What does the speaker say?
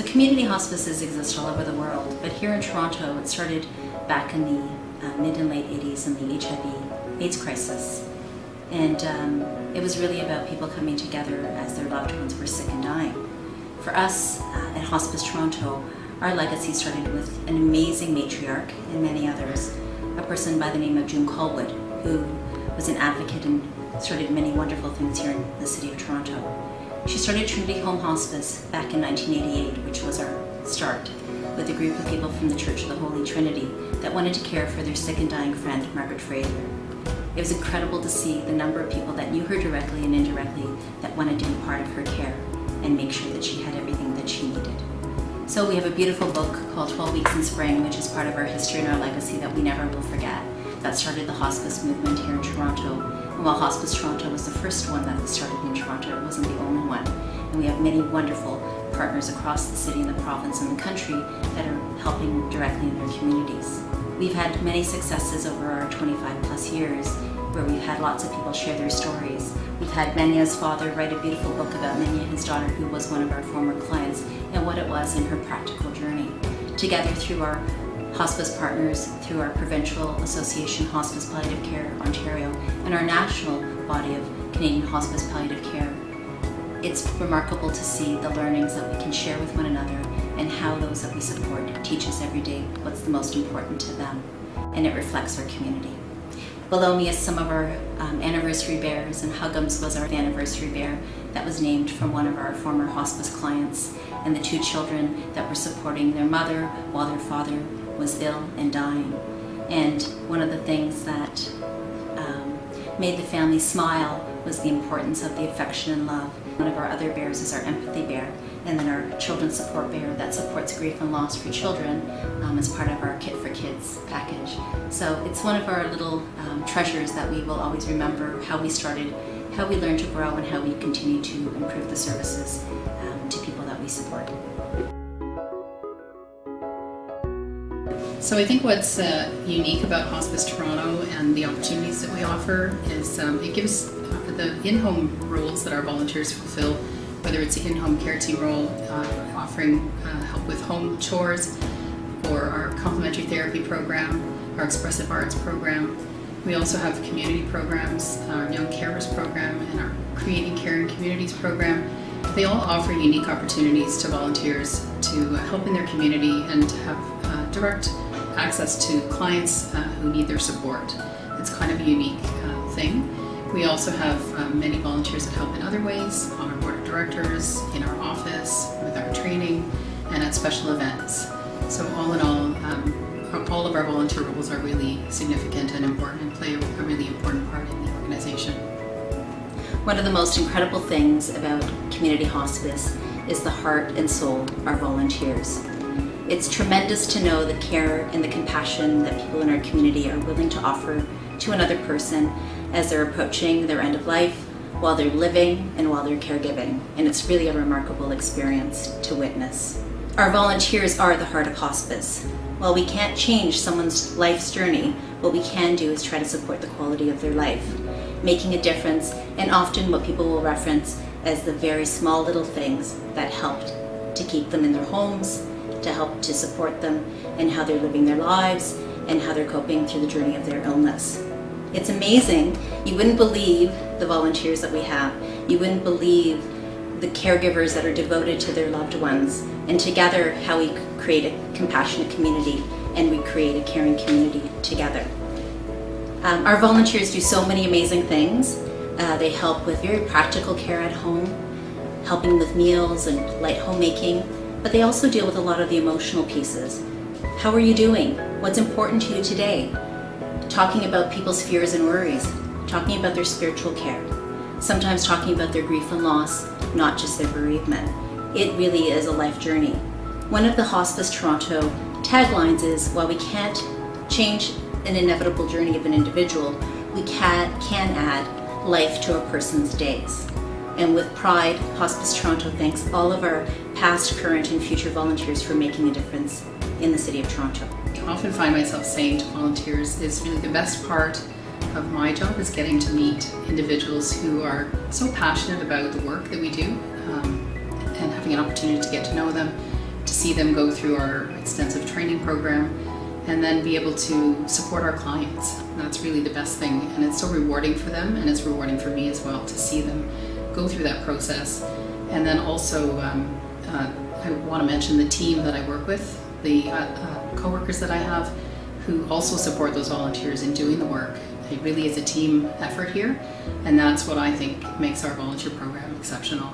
community hospices exist all over the world, but here in Toronto it started back in the mid and late 80s in the HIV/AIDS crisis. And it was really about people coming together as their loved ones were sick and dying. For us at Hospice Toronto, our legacy started with an amazing matriarch and many others, a person by the name of June Colwood, who was an advocate and started many wonderful things here in the city of Toronto. She started Trinity Home Hospice back in 1988, which was our start, with a group of people from the Church of the Holy Trinity that wanted to care for their sick and dying friend, Margaret Fraser. It was incredible to see the number of people that knew her directly and indirectly that wanted to be part of her care and make sure that she had everything that she needed. So we have a beautiful book called 12 Weeks in Spring, which is part of our history and our legacy that we never will forget. That started the hospice movement here in Toronto. And while Hospice Toronto was the first one that started in Toronto, it wasn't the only one. And we have many wonderful partners across the city and the province and the country that are helping directly in their communities. We've had many successes over our 25 plus years where we've had lots of people share their stories. We've had Menya's father write a beautiful book about Menya, his daughter, who was one of our former clients, and what it was in her practical journey. Together through our hospice partners, through our Provincial Association Hospice Palliative Care Ontario, and our national body of Canadian Hospice Palliative Care, it's remarkable to see the learnings that we can share with one another and how those that we support teach us every day what's the most important to them, and it reflects our community. Below me is some of our anniversary bears, and Huggums was our anniversary bear that was named from one of our former hospice clients, and the two children that were supporting their mother while their father was ill and dying. And one of the things that made the family smile was the importance of the affection and love. One of our other bears is our empathy bear, and then our children's support bear that supports grief and loss for children as part of our Kit for Kids package. So it's one of our little treasures that we will always remember, how we started, how we learned to grow, and how we continue to improve the services to people that we support. So I think what's unique about Hospice Toronto and the opportunities that we offer is it gives the in-home roles that our volunteers fulfill, whether it's the in-home care team role, offering help with home chores, or our complementary therapy program, our expressive arts program. We also have community programs, our Young Carers program, and our Creating Caring Communities program. They all offer unique opportunities to volunteers to help in their community and to have direct access to clients who need their support. It's kind of a unique thing. We also have many volunteers that help in other ways, on our board of directors, in our office, with our training, and at special events. So all in all of our volunteer roles are really significant and important and play a really important part in the organization. One of the most incredible things about community hospice is the heart and soul of our volunteers. It's tremendous to know the care and the compassion that people in our community are willing to offer to another person as they're approaching their end of life, while they're living, and while they're caregiving. And it's really a remarkable experience to witness. Our volunteers are the heart of hospice. While we can't change someone's life's journey, what we can do is try to support the quality of their life, making a difference, and often what people will reference as the very small little things that helped to keep them in their homes, to help to support them in how they're living their lives and how they're coping through the journey of their illness. It's amazing. You wouldn't believe the volunteers that we have. You wouldn't believe the caregivers that are devoted to their loved ones, and together how we create a compassionate community and we create a caring community together. Our volunteers do so many amazing things. They help with very practical care at home, helping with meals and light homemaking, but they also deal with a lot of the emotional pieces. How are you doing? What's important to you today? Talking about people's fears and worries, talking about their spiritual care, sometimes talking about their grief and loss, not just their bereavement. It really is a life journey. One of the Hospice Toronto taglines is, while we can't change an inevitable journey of an individual, we can add life to a person's days. And with pride, Hospice Toronto thanks all of our past, current, and future volunteers for making a difference in the City of Toronto. I often find myself saying to volunteers is really the best part of my job is getting to meet individuals who are so passionate about the work that we do, and having an opportunity to get to know them, to see them go through our extensive training program, and then be able to support our clients. That's really the best thing, and it's so rewarding for them, and it's rewarding for me as well to see them go through that process. And then also, I want to mention the team that I work with, the co-workers that I have, who also support those volunteers in doing the work. It really is a team effort here, and that's what I think makes our volunteer program exceptional.